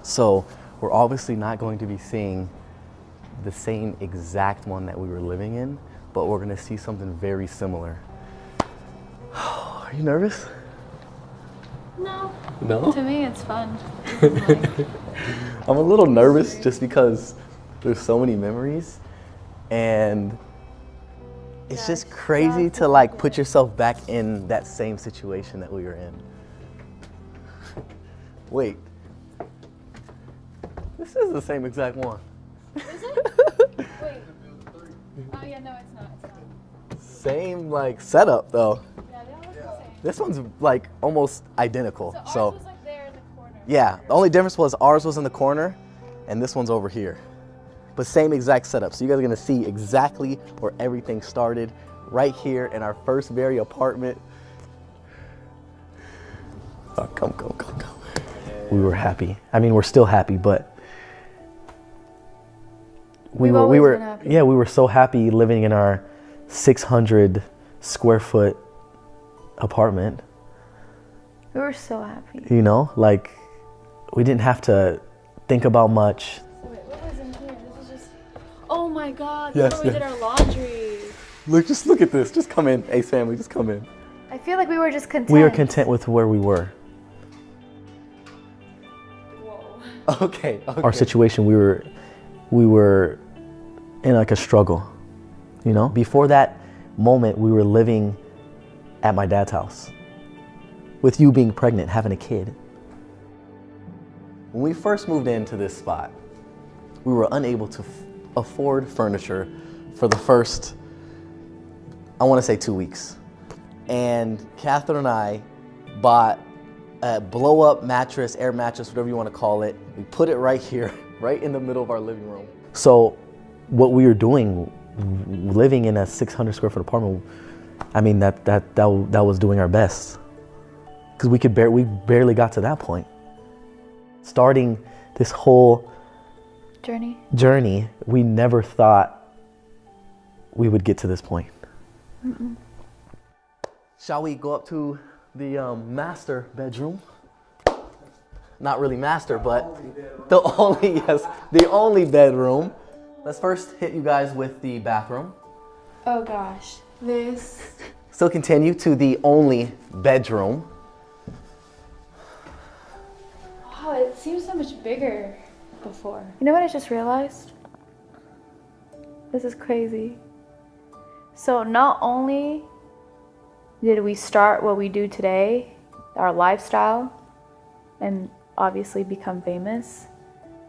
So we're obviously not going to be seeing the same exact one that we were living in, but we're gonna see something very similar. Are you nervous? No. No? To me, it's fun. I'm a little nervous just because there's so many memories, and it's just crazy to like put yourself back in that same situation that we were in. Wait. This is the same exact one. Is it? Wait. Oh yeah, no, it's not. It's not. Same like setup though. Yeah, they all look the same. This one's like almost identical. So ours was like there in the corner. Yeah, the only difference was ours was in the corner and this one's over here. But same exact setup. So you guys are gonna see exactly where everything started, right here in our first very apartment. Oh, come. We were happy. I mean, we're still happy, but we were so happy living in our 600 square foot apartment. We were so happy. You know, like we didn't have to think about much. So wait, what was in here? This was just. Oh my God! Yes, This is where we did our laundry. Just look at this. Just come in, Ace family. Just come in. I feel like we were just content. We were content with where we were. Whoa. Okay. Our situation, we were in like a struggle, you know? Before that moment, we were living at my dad's house with you being pregnant, having a kid. When we first moved into this spot, we were unable to afford furniture for the first, I want to say 2 weeks. And Catherine and I bought a blow-up mattress, air mattress, whatever you want to call it. We put it right here, right in the middle of our living room. So what we were doing, living in a 600 square foot apartment, I mean, that was doing our best. Because we barely got to that point. Starting this whole journey, we never thought we would get to this point. Mm-mm. Shall we go up to the master bedroom? Not really master, but the only bedroom. Let's first hit you guys with the bathroom. Oh gosh, this. So continue to the only bedroom. Wow, it seems so much bigger before. You know what I just realized? This is crazy. So not only did we start what we do today, our lifestyle, and obviously become famous,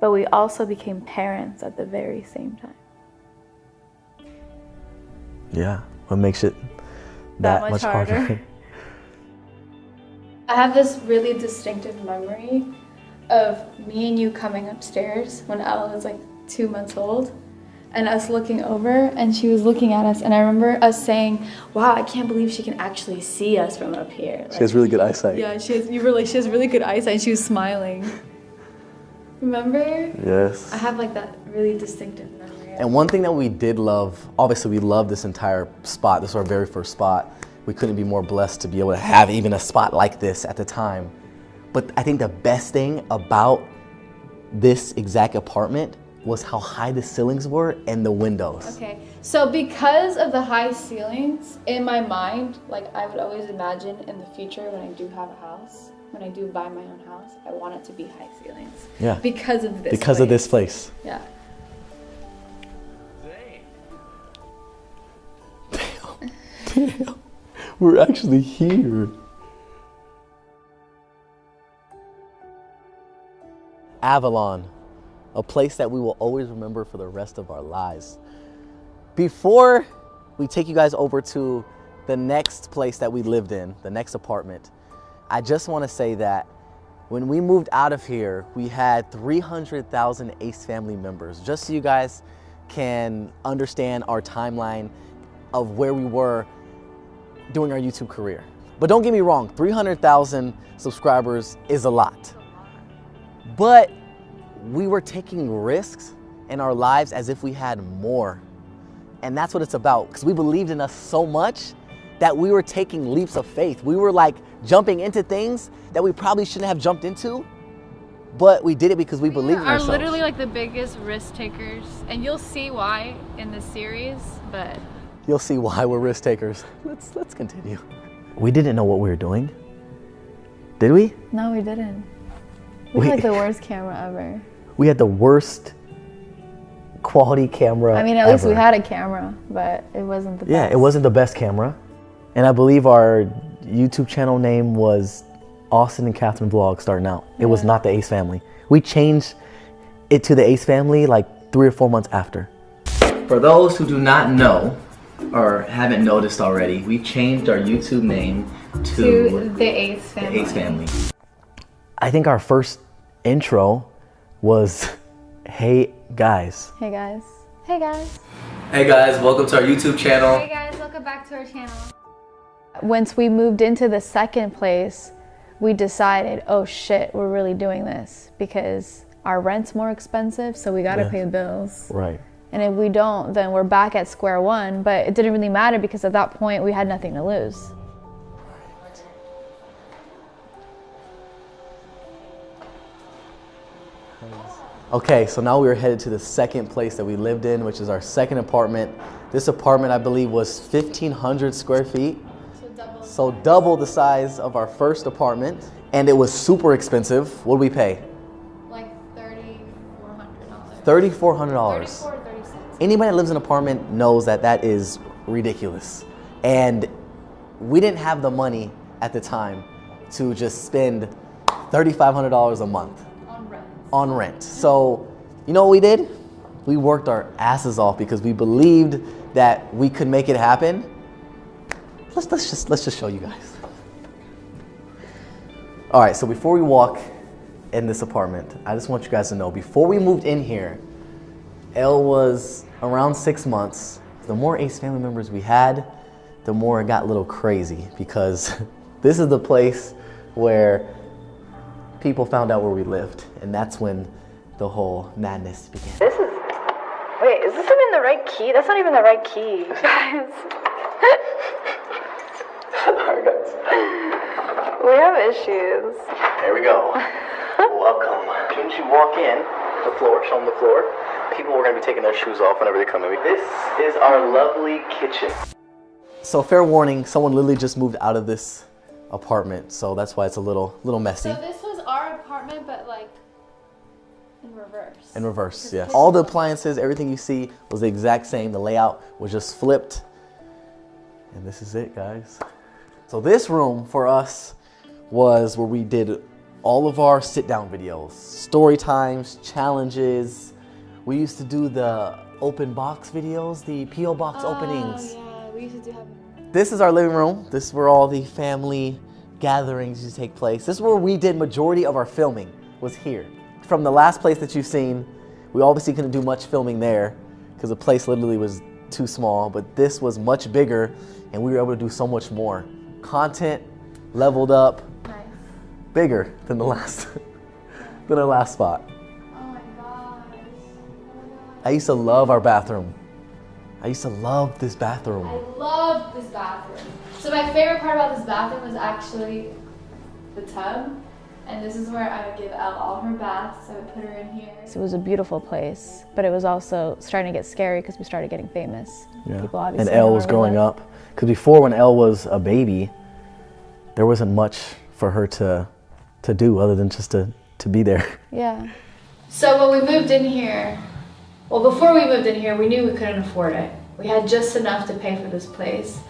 but we also became parents at the very same time. Yeah, what makes it that much harder? I have this really distinctive memory of me and you coming upstairs when Ella was like 2 months old, and us looking over, and she was looking at us, and I remember us saying, wow, I can't believe she can actually see us from up here. Like, she has really good eyesight. Yeah, she has really good eyesight, and she was smiling. Remember? Yes. I have like that really distinctive memory. And one thing that we did love, obviously we loved this entire spot. This was our very first spot. We couldn't be more blessed to be able to have even a spot like this at the time. But I think the best thing about this exact apartment was how high the ceilings were and the windows. Okay, so because of the high ceilings, in my mind, like I would always imagine in the future when I do have a house, when I do buy my own house, I want it to be high ceilings. Yeah. Because of this Because of this place. Yeah. Damn. We're actually here. Avalon, a place that we will always remember for the rest of our lives. Before we take you guys over to the next place that we lived in, the next apartment, I just want to say that when we moved out of here, we had 300,000 Ace family members. Just so you guys can understand our timeline of where we were doing our YouTube career. But don't get me wrong, 300,000 subscribers is a lot. But we were taking risks in our lives as if we had more. And that's what it's about, because we believed in us so much that we were taking leaps of faith. We were like jumping into things that we probably shouldn't have jumped into, but we did it because we believe in are ourselves. Literally like the biggest risk takers, and you'll see why in this series, but you'll see why we're risk takers. Let's continue. We didn't know what we were doing. Did we? No, we didn't. We had like the worst camera ever. We had the worst quality camera. I mean, at least we had a camera, but it wasn't the best. Yeah, it wasn't the best camera. And I believe our YouTube channel name was Austin and Catherine Vlog starting out. It was not the Ace Family. We changed it to the Ace Family like 3 or 4 months after. For those who do not know or haven't noticed already, we changed our YouTube name to the Ace Family. The Ace Family. I think our first intro was, hey guys. Hey guys. Hey guys. Hey guys, welcome to our YouTube channel. Hey guys, welcome back to our channel. Once we moved into the second place, we decided, oh shit, we're really doing this because our rent's more expensive, so we gotta pay the bills. Right. And if we don't, then we're back at square one, but it didn't really matter because at that point we had nothing to lose. Okay, so now we are headed to the second place that we lived in, which is our second apartment. This apartment, I believe, was 1,500 square feet. So double the size of our first apartment. And it was super expensive. What did we pay? Like $3,400. $3,400. Anybody that lives in an apartment knows that that is ridiculous. And we didn't have the money at the time to just spend $3,500 a month. On rent. So, you know what we did? We worked our asses off because we believed that we could make it happen. Let's just show you guys. All right, so before we walk in this apartment, I just want you guys to know, before we moved in here, Elle was around 6 months. The more Ace Family members we had, the more it got a little crazy because this is the place where people found out where we lived, and that's when the whole madness began. Wait, is this even the right key? That's not even the right key, guys. We have issues. There we go. Welcome. As soon as you walk in, the floor, show them the floor, people are going to be taking their shoes off whenever they come in. This is our lovely kitchen. So fair warning, someone literally just moved out of this apartment, so that's why it's a little messy. So this was our apartment, but like in reverse. In reverse, yes. All the appliances, everything you see was the exact same. The layout was just flipped. And this is it, guys. So this room for us was where we did all of our sit-down videos, story times, challenges. We used to do the open box videos, the P.O. box openings. Yeah, we used to have. This is our living room. This is where all the family gatherings used to take place. This is where we did majority of our filming, was here. From the last place that you've seen, we obviously couldn't do much filming there because the place literally was too small, but this was much bigger and we were able to do so much more. Content leveled up, Nice. Bigger than the last, than our last spot. Oh my gosh. I used to love our bathroom. I used to love this bathroom. I love this bathroom. So my favorite part about this bathroom was actually the tub. And this is where I would give Elle all her baths. I would put her in here. So it was a beautiful place, but it was also starting to get scary because we started getting famous. Yeah. People obviously and Elle was growing up. Because before, when Elle was a baby, there wasn't much for her to do other than just to be there. Yeah. So when we moved in here, well, before we moved in here, we knew we couldn't afford it. We had just enough to pay for this place.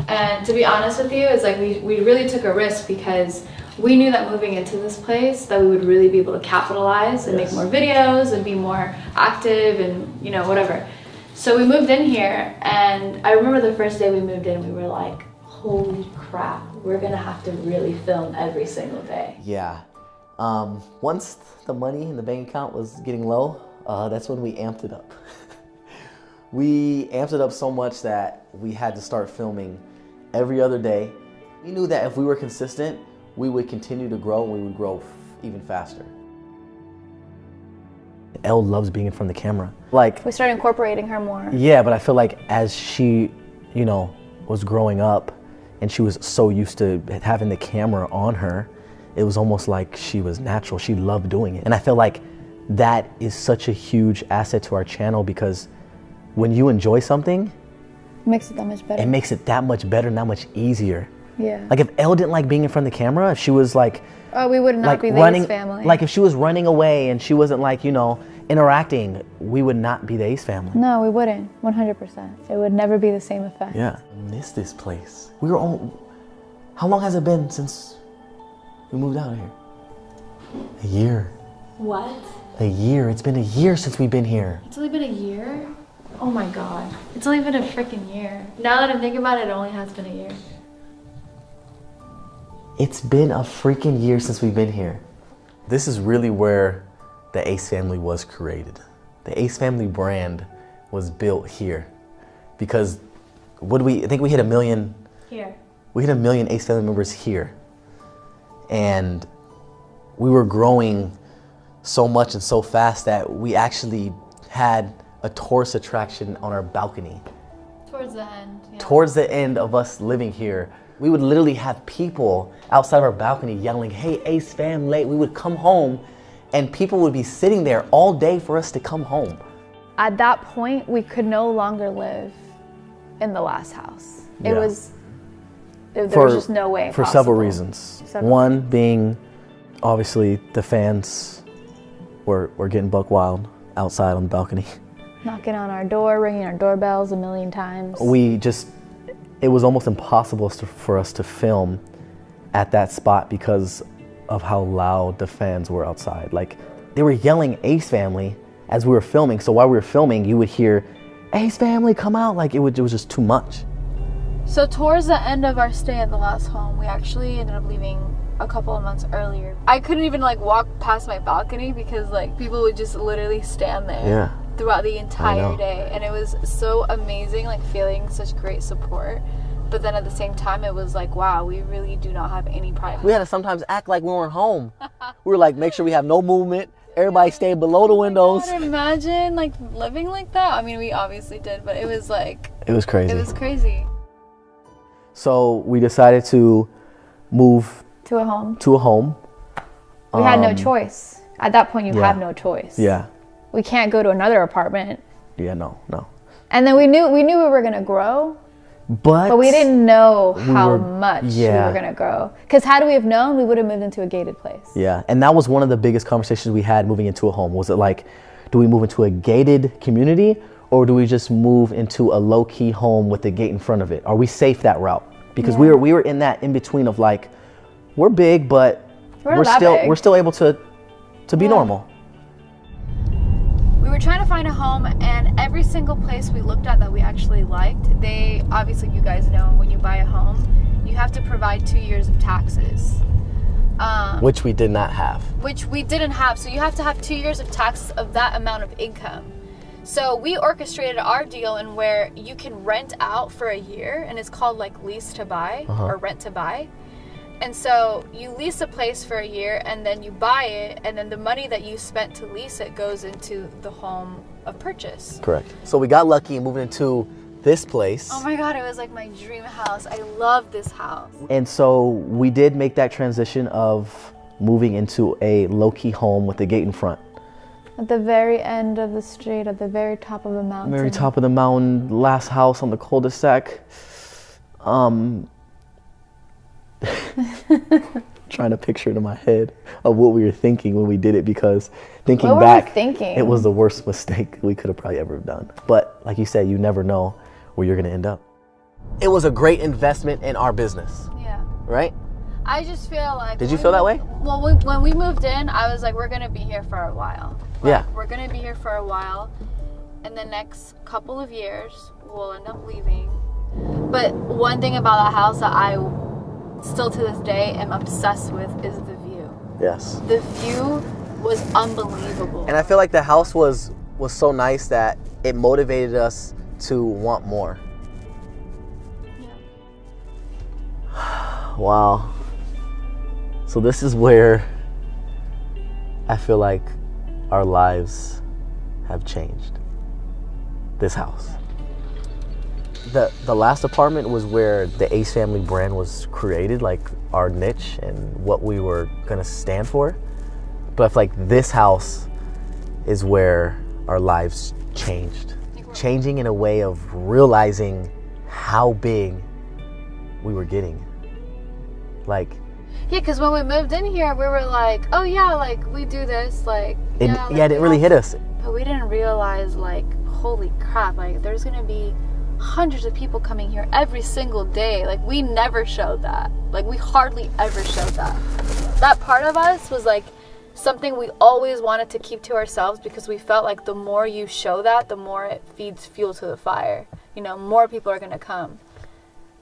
And to be honest with you, it's like we really took a risk because we knew that moving into this place that we would really be able to capitalize and make more videos and be more active and, you know, whatever. So we moved in here, and I remember the first day we moved in, we were like, holy crap, we're gonna have to really film every single day. Yeah. Once the money in the bank account was getting low, that's when we amped it up. We amped it up so much that we had to start filming every other day. We knew that if we were consistent, we would continue to grow and we would grow even faster. Elle loves being in front of the camera. Like, We started incorporating her more. yeah, but I feel like as she, you know, was growing up and she was so used to having the camera on her, it was almost like she was natural. She loved doing it. And I feel like that is such a huge asset to our channel, because when you enjoy something, It makes it that much better. it makes it that much better and that much easier. Yeah. Like if Elle didn't like being in front of the camera, if she was like, oh, we would not like be the running, Ace family. like if she was running away and she wasn't like, you know, interacting, we would not be the Ace family. No, we wouldn't. 100%. It would never be the same effect. Yeah. I miss this place. We were on, how long has it been since we moved out of here? A year. What? A year. It's been a year since we've been here. It's only been a year? Oh my god. It's only been a freaking year. Now that I'm thinking about it, it only has been a year. It's been a freaking year since we've been here. This is really where the Ace family was created. The Ace family brand was built here. Because I think we hit 1 million. Here. We hit 1 million Ace family members here. And we were growing so much and so fast that we actually had a tourist attraction on our balcony. Towards the end. Yeah. Towards the end of us living here, we would literally have people outside of our balcony yelling, "Hey, Ace fam, late." We would come home and people would be sitting there all day for us to come home. At that point, we could no longer live in the last house. It Yeah. was, there was just no way For possible. several reasons. Several. One being, obviously, the fans were getting buck wild outside on the balcony. Knocking on our door, ringing our doorbells 1,000,000 times. It was almost impossible for us to film at that spot because of how loud the fans were outside. Like, they were yelling Ace family as we were filming. So while we were filming, you would hear, "Ace family, come out." Like, it was just too much. So towards the end of our stay at the last home, we actually ended up leaving a couple of months earlier. I couldn't even like walk past my balcony because like people would just literally stand there. Yeah. Throughout the entire know. day, and it was so amazing, like feeling such great support. But then at the same time, it was like, wow, we really do not have any privacy. We had to sometimes act like we weren't home. We were like, make sure we have no movement. Everybody stay below the windows. God, imagine like living like that. I mean, we obviously did, but it was like, It was crazy. it was crazy. So we decided to move To a home. to a home. We had no choice. At that point, you yeah. have no choice. Yeah. We can't go to another apartment. Yeah, no. And then we knew we were gonna grow, but we didn't know how much we were gonna grow. Because had we have known, we would have moved into a gated place. Yeah, and that was one of the biggest conversations we had moving into a home. Was it like, do we move into a gated community, or do we just move into a low-key home with a gate in front of it? Are we safe that route? Because we were in that in between of like, we're big, but we're still able to be normal. We were trying to find a home, and every single place we looked at that we actually liked, they obviously, you guys know, when you buy a home, you have to provide 2 years of taxes. Which we did not have. Which we didn't have. So you have to have 2 years of taxes of that amount of income. So we orchestrated our deal in where you can rent out for a year, and it's called like lease to buy or rent to buy. And so you lease a place for a year, and then you buy it, and then the money that you spent to lease it goes into the home of purchase. Correct. So we got lucky moving into this place. Oh my God, it was like my dream house. I love this house. And so we did make that transition of moving into a low-key home with a gate in front. At the very end of the street, at the very top of the mountain. Very top of the mountain, last house on the cul-de-sac. Trying to picture it in my head of what we were thinking when we did it, because thinking What were back, we thinking? it was the worst mistake we could have probably ever done. But like you said, you never know where you're going to end up. It was a great investment in our business, Yeah. right? I just feel like... Did you feel that way? Well, when we moved in, I was like, we're going to be here for a while. Like, Yeah. We're going to be here for a while. In the next couple of years, we'll end up leaving. But one thing about that house that I still to this day am obsessed with is the view. Yes. The view was unbelievable. And I feel like the house was so nice that it motivated us to want more. Yeah. Wow. So this is where I feel like our lives have changed. This house. The last apartment was where the Ace Family brand was created, like our niche and what we were gonna stand for. But I feel like this house is where our lives changed. Changing in a way of realizing how big we were getting. Like, yeah, because when we moved in here, we were like, oh yeah, like we do this, like, it didn't really hit us. But we didn't realize, like, holy crap, like there's gonna be hundreds of people coming here every single day. Like, we never showed that. Like, we hardly ever showed that. That part of us was like something we always wanted to keep to ourselves, because we felt like the more you show that, the more it feeds fuel to the fire. You know, more people are gonna come.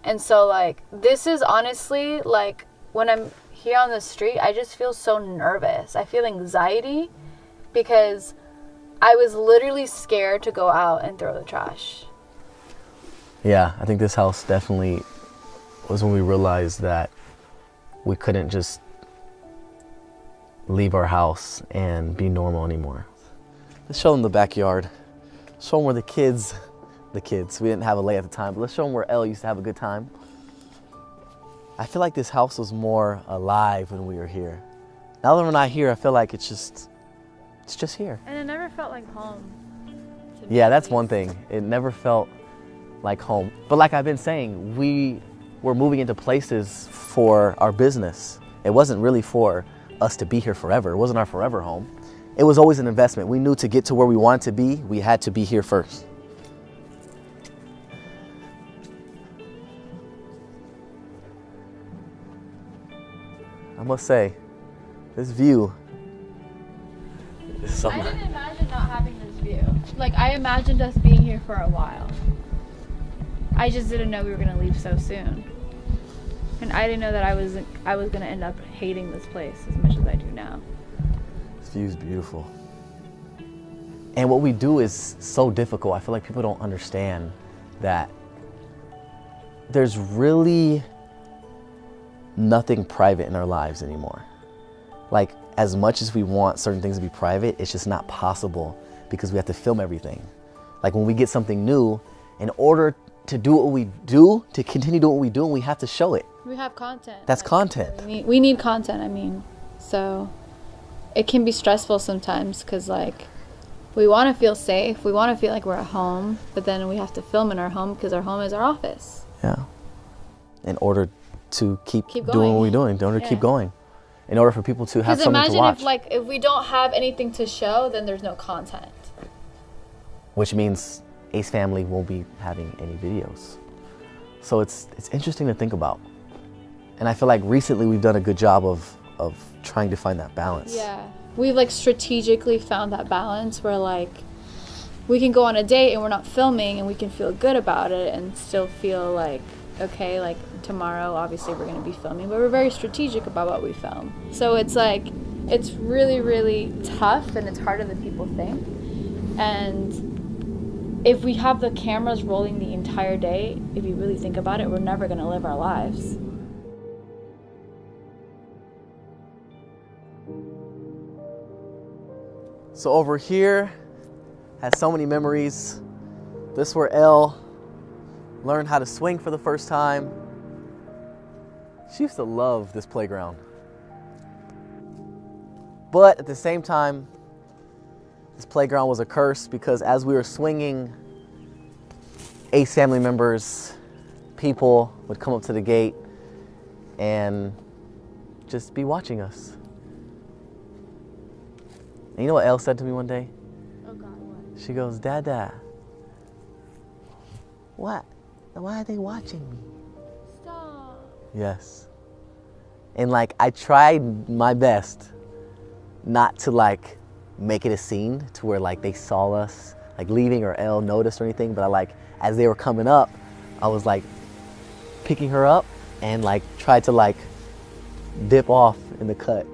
And so, like, this is honestly, like, when I'm here on the street, I just feel so nervous. I feel anxiety because I was literally scared to go out and throw the trash. Yeah, I think this house definitely was when we realized that we couldn't just leave our house and be normal anymore. Let's show them the backyard. Show them where the kids, we didn't have a lay at the time, but let's show them where Elle used to have a good time. I feel like this house was more alive when we were here. Now that we're not here, I feel like it's just here. And it never felt like home. Yeah, that's one thing. It never felt like home. But like I've been saying, we were moving into places for our business. It wasn't really for us to be here forever. It wasn't our forever home. It was always an investment. We knew to get to where we wanted to be, we had to be here first. I must say, this view is something. I didn't imagine not having this view. Like, I imagined us being here for a while. I just didn't know we were gonna leave so soon. And I didn't know that I was gonna end up hating this place as much as I do now. This view is beautiful. And what we do is so difficult. I feel like people don't understand that there's really nothing private in our lives anymore. Like, as much as we want certain things to be private, it's just not possible because we have to film everything. Like, when we get something new, in order to do what we do, to continue doing what we do, we have to show it. We have content. That's content. We need content, I mean. So it can be stressful sometimes because, like, we want to feel safe. We want to feel like we're at home, but then we have to film in our home because our home is our office. Yeah. In order to keep doing what we're doing, in order to keep going, in order for people to have something to watch. Because imagine if we don't have anything to show, then there's no content. Which means Ace Family won't be having any videos. So it's interesting to think about. And I feel like recently we've done a good job of trying to find that balance. Yeah. We've, like, strategically found that balance where, like, we can go on a date and we're not filming and we can feel good about it and still feel like, okay, like, tomorrow obviously we're going to be filming, but we're very strategic about what we film. So it's like, it's really, really tough and it's harder than people think. And if we have the cameras rolling the entire day, if you really think about it, we're never going to live our lives. So over here has so many memories. This is where Elle learned how to swing for the first time. She used to love this playground. But at the same time, this playground was a curse because as we were swinging, Ace Family members, people would come up to the gate and just be watching us. And you know what Elle said to me one day? Oh God, what? She goes, Dada, what? Why are they watching me? Stop. Yes. And like, I tried my best not to like make it a scene to where like they saw us like leaving or Elle noticed or anything, but I like, as they were coming up, I was like picking her up and like tried to like dip off in the cut.